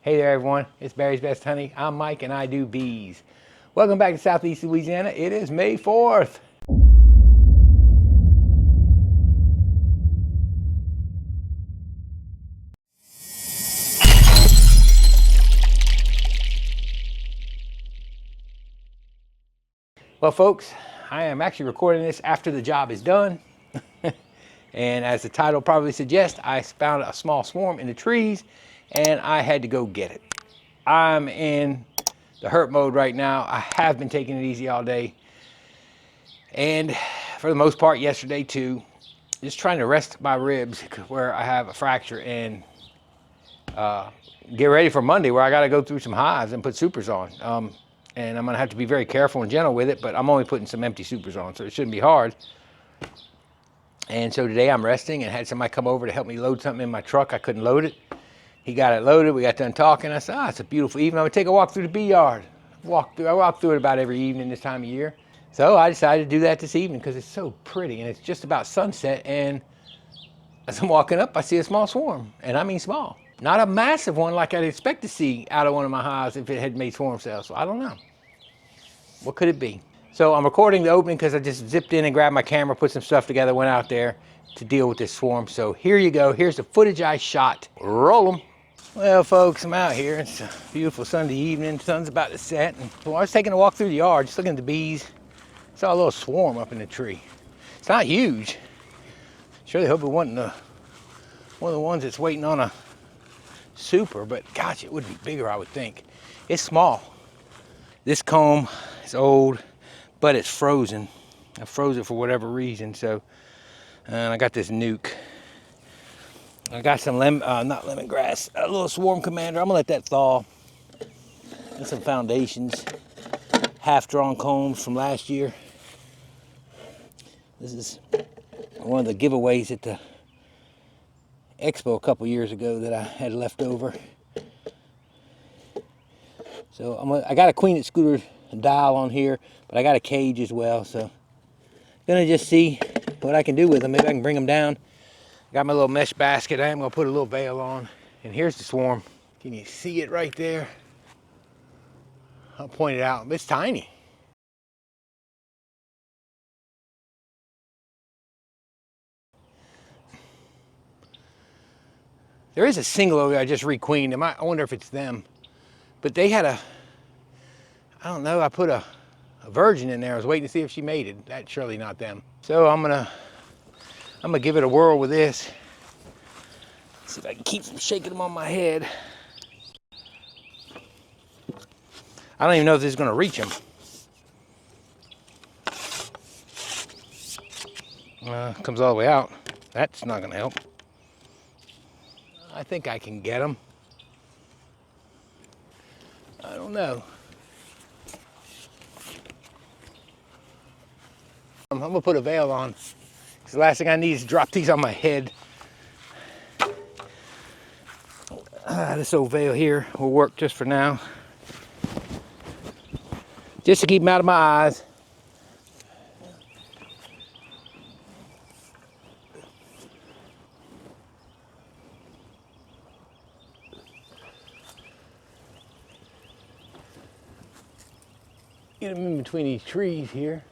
Hey there everyone, it's Barry's Best Honey. I'm Mike and I do bees. Welcome back to Southeast Louisiana. It is May 4th. Well folks, I am actually recording this after the job is done. And as the title probably suggests, I found a small swarm in the trees and I had to go get it. I'm in the hurt mode right now. I have been taking it easy all day. And for the most part yesterday too, just trying to rest my ribs where I have a fracture and get ready for Monday where I got to go through some hives and put supers on. And I'm going to have to be very careful and gentle with it, but I'm only putting some empty supers on, so it shouldn't be hard. And so today I'm resting and had somebody come over to help me load something in my truck. I couldn't load it. He got it loaded. We got done talking. I said, it's a beautiful evening. I'm going to take a walk through the bee yard. I walk through it about every evening this time of year. So I decided to do that this evening because it's so pretty and it's just about sunset. And as I'm walking up, I see a small swarm, and I mean small. Not a massive one like I'd expect to see out of one of my hives if it had made swarm cells. So I don't know. What could it be? So I'm recording the opening because I just zipped in and grabbed my camera, put some stuff together, went out there to deal with this swarm. So here you go. Here's the footage I shot. Roll them. Well, folks, I'm out here. It's a beautiful Sunday evening. Sun's about to set. And so I was taking a walk through the yard, just looking at the bees. Saw a little swarm up in the tree. It's not huge. Surely hope it wasn't one of the ones that's waiting on a super, but gosh, it would be bigger, I would think. It's small. This comb is old, but it's frozen. I froze it for whatever reason, so and I got this nuke. I got some not lemongrass, a little swarm commander. I'm gonna let that thaw. And some foundations, half-drawn combs from last year. This is one of the giveaways at the expo a couple years ago that I had left over. So I got a queen scooter dial on here, but I got a cage as well. So gonna just see what I can do with them. Maybe I can bring them down. Got my little mesh basket. I am gonna put a little veil on. And here's the swarm. Can you see it right there? I'll point it out. It's tiny. There is a single over there I just requeened. I wonder if it's them. But they had I don't know, I put a virgin in there. I was waiting to see if she mated. That's surely not them. So I'm gonna give it a whirl with this. See if I can keep from shaking them on my head. I don't even know if this is gonna reach them. Comes all the way out. That's not gonna help. I think I can get them. I don't know. I'm gonna put a veil on. Because the last thing I need is to drop these on my head. This old veil here will work just for now. Just to keep them out of my eyes. Get them in between these trees here.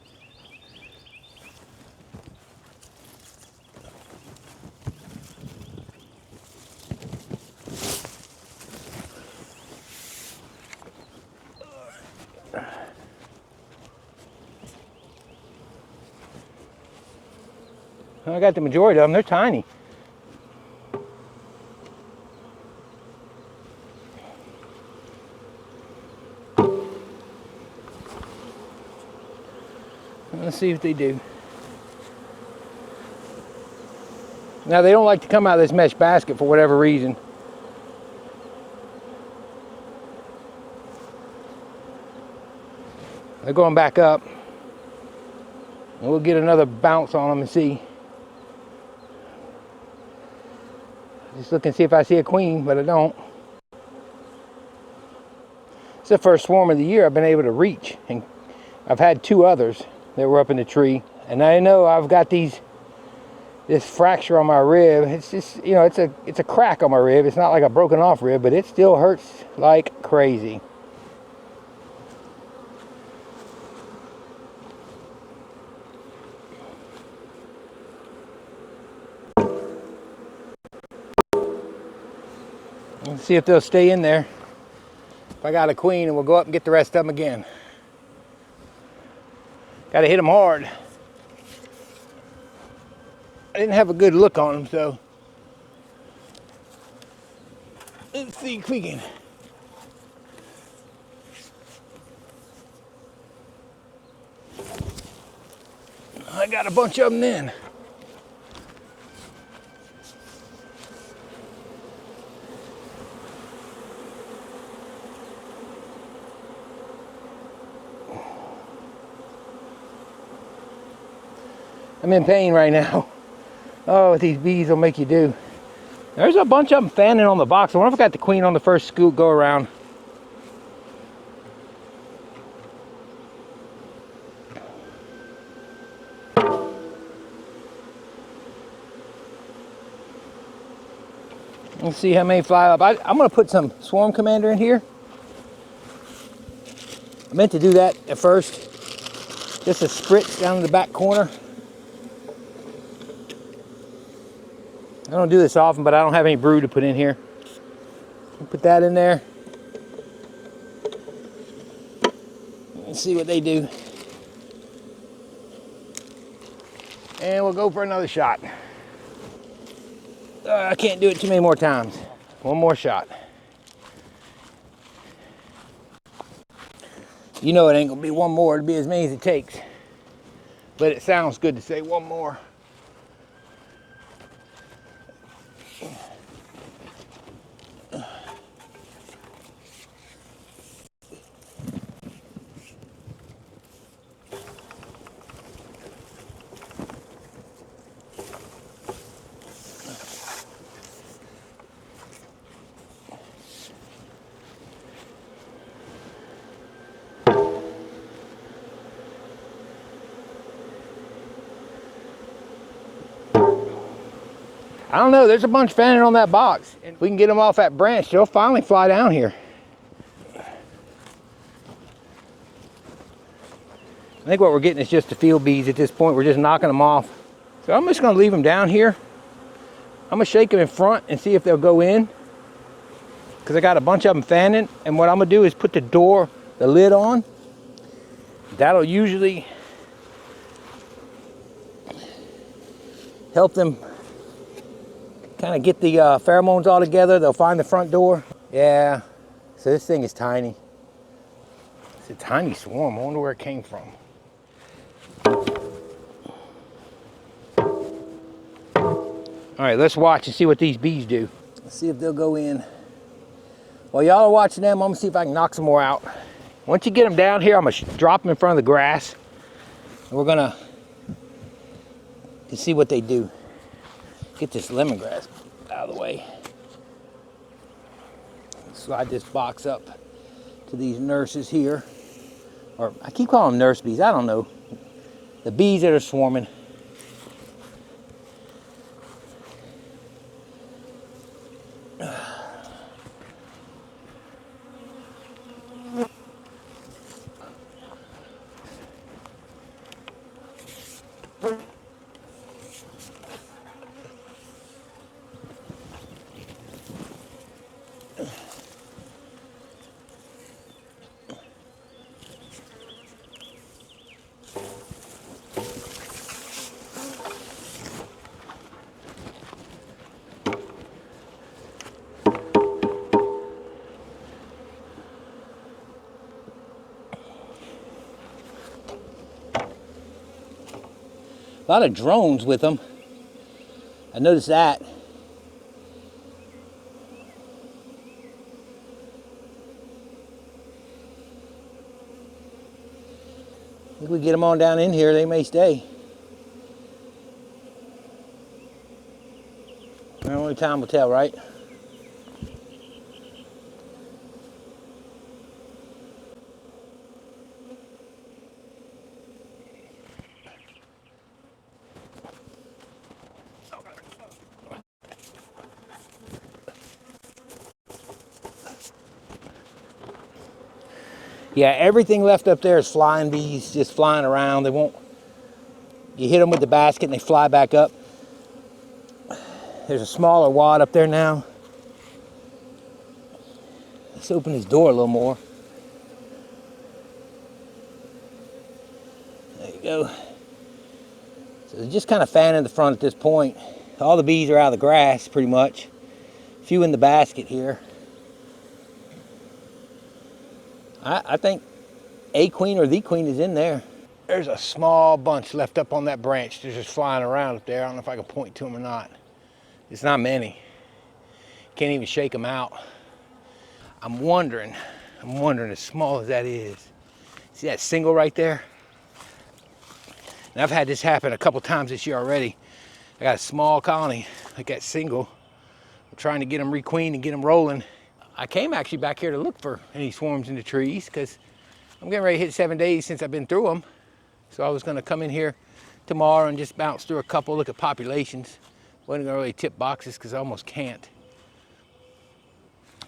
I got the majority of them. They're tiny. Let's see what they do. Now they don't like to come out of this mesh basket for whatever reason. They're going back up. And we'll get another bounce on them and see. Just look and see if I see a queen, but I don't. It's the first swarm of the year I've been able to reach, and I've had two others that were up in the tree. And I know I've got these this fracture on my rib. It's just, you know, it's a crack on my rib. It's not like a broken off rib, but it still hurts like crazy. Let's see if they'll stay in there. If I got a queen, and we'll go up and get the rest of them again. Got to hit them hard. I didn't have a good look on them, so let's see if we can. I got a bunch of them then. I'm in pain right now. Oh, what these bees will make you do. There's a bunch of them fanning on the box. I wonder if I got the queen on the first scoop go around. Let's see how many fly up. I'm going to put some swarm commander in here. I meant to do that at first. Just a spritz down in the back corner. I don't do this often, but I don't have any brood to put in here. I'll put that in there. Let's see what they do. And we'll go for another shot. I can't do it too many more times. One more shot. You know it ain't gonna be one more. It'll be as many as it takes. But it sounds good to say one more. I don't know, there's a bunch fanning on that box. If we can get them off that branch, they'll finally fly down here. I think what we're getting is just the field bees at this point. We're just knocking them off. So I'm just gonna leave them down here. I'm gonna shake them in front and see if they'll go in. Because I got a bunch of them fanning. And what I'm gonna do is put the lid on. That'll usually help them kind of get the pheromones all together. They'll find the front door. Yeah, so this thing is tiny. It's a tiny swarm. I wonder where it came from. All right, let's watch and see what these bees do. Let's see if they'll go in. While y'all are watching them, I'm gonna see if I can knock some more out. Once you get them down here, I'm gonna drop them in front of the grass. And we're gonna see what they do. Get this lemongrass out of the way. Slide this box up to these nurses here. Or I keep calling them nurse bees, I don't know. The bees that are swarming. A lot of drones with them. I noticed that. If we get them on down in here, they may stay. Only time will tell, right? Yeah, everything left up there is flying bees, just flying around. They won't, you hit them with the basket and they fly back up. There's a smaller wad up there now. Let's open this door a little more. There you go. So they're just kind of fanning the front at this point. All the bees are out of the grass, pretty much. A few in the basket here. I think a queen or the queen is in there. There's a small bunch left up on that branch. They're just flying around up there. I don't know if I can point to them or not. It's not many. Can't even shake them out. I'm wondering as small as that is. See that single right there? And I've had this happen a couple times this year already. I got a small colony, like that single. I'm trying to get them requeened and get them rolling. I came actually back here to look for any swarms in the trees because I'm getting ready to hit 7 days since I've been through them. So I was gonna come in here tomorrow and just bounce through a couple, look at populations. Wasn't gonna really tip boxes because I almost can't.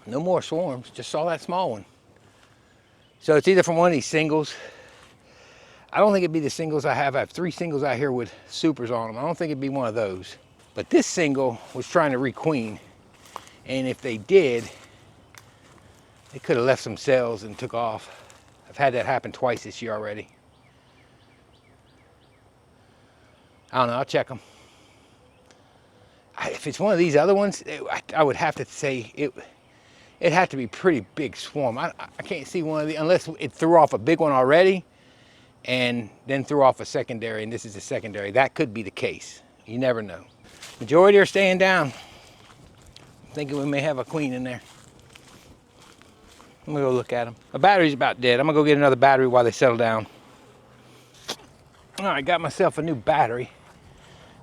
No more swarms, just saw that small one. So it's either from one of these singles. I don't think it'd be the singles I have. I have 3 singles out here with supers on them. I don't think it'd be one of those. But this single was trying to requeen. And if they did, they could have left some cells and took off. I've had that happen twice this year already. I don't know, I'll check them. If it's one of these other ones, I would have to say it'd have to be pretty big swarm. I can't see one of the, unless it threw off a big one already and then threw off a secondary, and this is a secondary. That could be the case. You never know. Majority are staying down. I'm thinking we may have a queen in there. I'm gonna go look at them. My battery's about dead. I'm gonna go get another battery while they settle down. All right, got myself a new battery.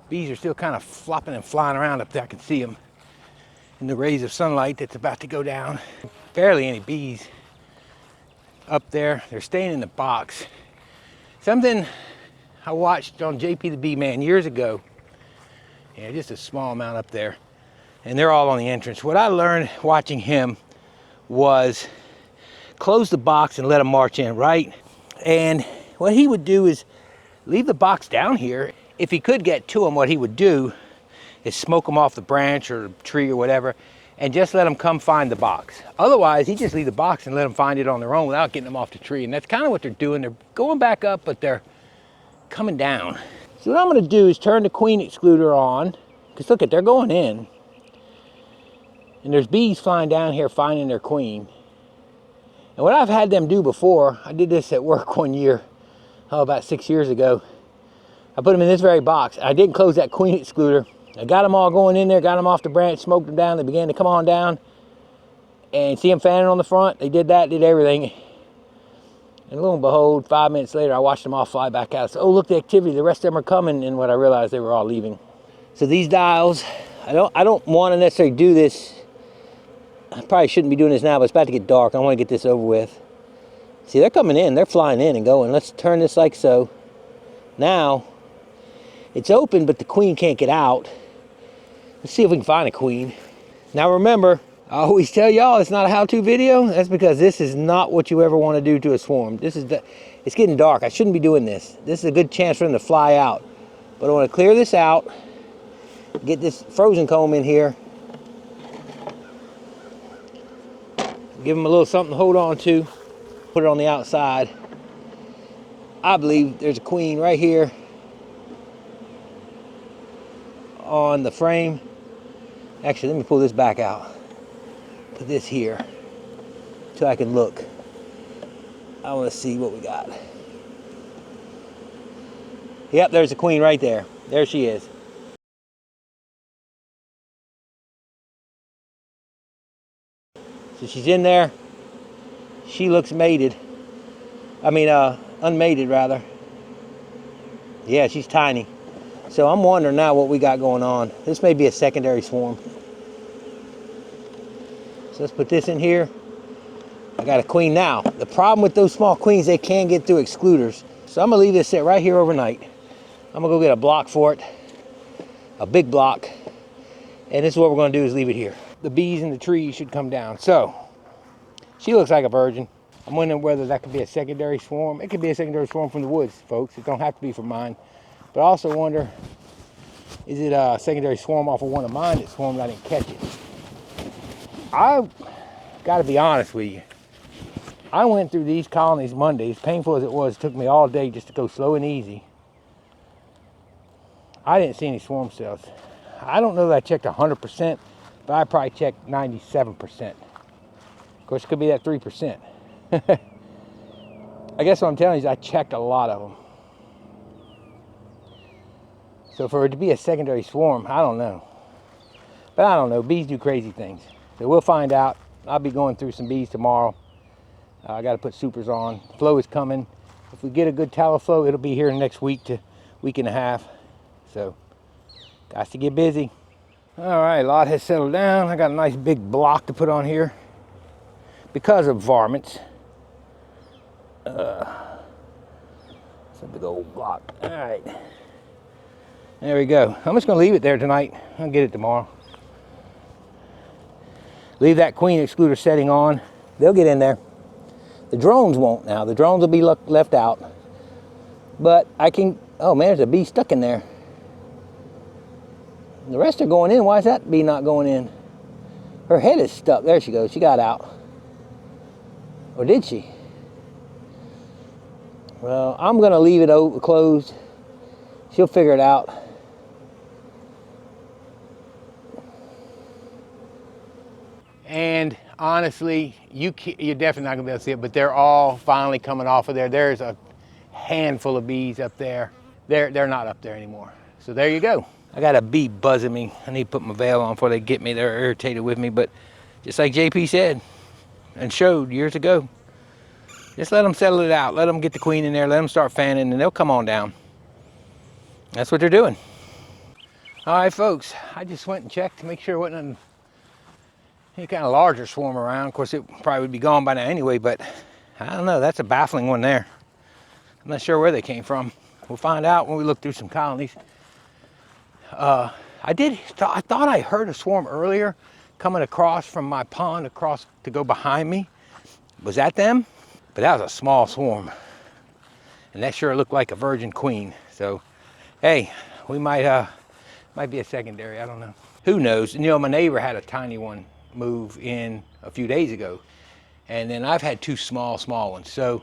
Bees are still kind of flopping and flying around up there. I can see them in the rays of sunlight that's about to go down. Barely any bees up there. They're staying in the box. Something I watched on JP the Bee Man years ago. Yeah, just a small amount up there. And they're all on the entrance. What I learned watching him was close the box and let them march in, right? And what he would do is leave the box down here. If he could get to them, what he would do is smoke them off the branch or tree or whatever, and just let them come find the box. Otherwise, he just leave the box and let them find it on their own without getting them off the tree. And that's kind of what they're doing. They're going back up, but they're coming down. So what I'm gonna do is turn the queen excluder on, because look, they're going in. And there's bees flying down here finding their queen. And what I've had them do before, I did this at work one year, about 6 years ago. I put them in this very box. I didn't close that queen excluder. I got them all going in there, got them off the branch, smoked them down. They began to come on down. And see them fanning on the front? They did that, did everything. And lo and behold, 5 minutes later, I watched them all fly back out. So, oh, look, the activity, the rest of them are coming. And what I realized, they were all leaving. So these dials, I don't want to necessarily do this. I probably shouldn't be doing this now, but it's about to get dark. I want to get this over with. See, they're coming in. They're flying in and going. Let's turn this like so. Now, it's open, but the queen can't get out. Let's see if we can find a queen. Now remember, I always tell y'all it's not a how-to video. That's because this is not what you ever want to do to a swarm. It's getting dark. I shouldn't be doing this. This is a good chance for them to fly out. But I want to clear this out, get this frozen comb in here, give them a little something to hold on to, put it on the outside. I believe there's a queen right here on the frame. Actually, let me pull this back out. Put this here so I can look. I want to see what we got. Yep, there's a queen right there. There she is. So she's in there. She looks mated. I mean, unmated rather. Yeah, she's tiny. So I'm wondering now what we got going on. This may be a secondary swarm. So let's put this in here. I got a queen now. The problem with those small queens, they can get through excluders. So I'm gonna leave this sit right here overnight. I'm gonna go get a block for it, a big block. And this is what we're gonna do, is leave it here. The bees in the tree should come down. So she looks like a virgin. I'm wondering whether that could be a secondary swarm. It could be a secondary swarm from the woods, folks. It don't have to be from mine. But I also wonder, is it a secondary swarm off of one of mine that swarmed and I didn't catch it? I got to be honest with you. I went through these colonies Monday. As painful as it was, it took me all day just to go slow and easy. I didn't see any swarm cells. I don't know that I checked 100%, but I probably checked 97%. Of course, it could be that 3%. I guess what I'm telling you is I checked a lot of them. So for it to be a secondary swarm, I don't know. But I don't know, bees do crazy things. So we'll find out. I'll be going through some bees tomorrow. I got to put supers on. Flow is coming. If we get a good tallow flow, it'll be here next week to week and a half. So, got to get busy. All right, lot has settled down. I got a nice big block to put on here because of varmints. It's a big old block. All right, there we go. I'm just gonna leave it there tonight. I'll get it tomorrow. Leave that queen excluder setting on. They'll get in there. The drones won't now. The drones will be left out. But I can, oh man, there's a bee stuck in there. The rest are going in. Why is that bee not going in? Her head is stuck. There she goes. She got out. Or did she? Well, I'm going to leave it closed. She'll figure it out. And honestly, you're definitely not going to be able to see it, but they're all finally coming off of there. There's a handful of bees up there. They're not up there anymore. So there you go. I got a bee buzzing me. I need to put my veil on before they get me. They're irritated with me, but just like JP said and showed years ago, just let them settle it out. Let them get the queen in there. Let them start fanning, and they'll come on down. That's what they're doing. All right, folks. I just went and checked to make sure it wasn't any kind of larger swarm around. Of course, it probably would be gone by now anyway, but I don't know. That's a baffling one there. I'm not sure where they came from. We'll find out when we look through some colonies. I thought I heard a swarm earlier coming across from my pond across to go behind me. Was that them? But that was a small swarm. And that sure looked like a virgin queen. So, hey, we might be a secondary, I don't know. Who knows? You know, my neighbor had a tiny one move in a few days ago. And then I've had two small ones. So,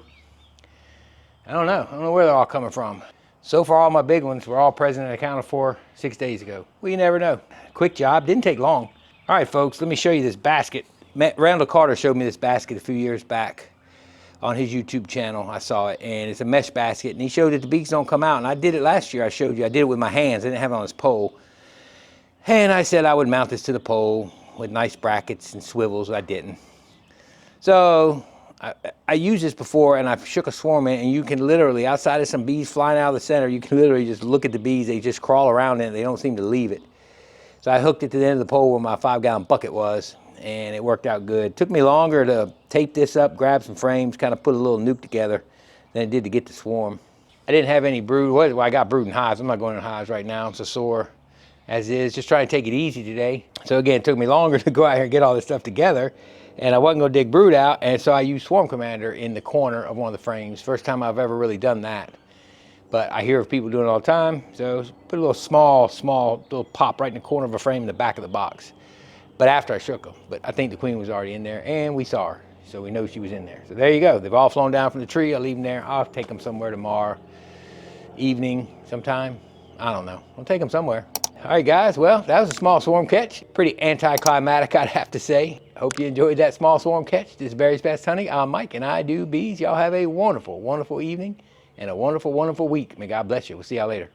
I don't know where they're all coming from. So far, all my big ones were all present and accounted for 6 days ago. Well, you never know. Quick job, didn't take long. All right, folks, let me show you this basket. Randall Carter showed me this basket a few years back on his YouTube channel. I saw it, and it's a mesh basket, and he showed that the bees don't come out, and I did it last year. I showed you. I did it with my hands. I didn't have it on this pole. And I said I would mount this to the pole with nice brackets and swivels. I didn't. So I used this before, and I shook a swarm in, and you can literally, outside of some bees flying out of the center, you can literally just look at the bees. They just crawl around in it. They don't seem to leave it. So I hooked it to the end of the pole where my 5-gallon bucket was, and it worked out good. It took me longer to tape this up, grab some frames, kind of put a little nuke together than it did to get the swarm. I didn't have any brood. Well, I got brood in hives. I'm not going in hives right now. I'm so sore as is. Just trying to take it easy today. So again, it took me longer to go out here and get all this stuff together. And I wasn't going to dig brood out, and so I used Swarm Commander in the corner of one of the frames. First time I've ever really done that. But I hear of people doing it all the time, so put a little small little pop right in the corner of a frame in the back of the box. But after I shook them. But I think the queen was already in there, and we saw her, so we know she was in there. So there you go. They've all flown down from the tree. I'll leave them there. I'll take them somewhere tomorrow evening sometime. I don't know. I'll take them somewhere. All right, guys. Well, that was a small swarm catch. Pretty anticlimactic, I'd have to say. Hope you enjoyed that small swarm catch. This is Berry's Best Honey. I'm Mike, and I do bees. Y'all have a wonderful, wonderful evening and a wonderful, wonderful week. May God bless you. We'll see y'all later.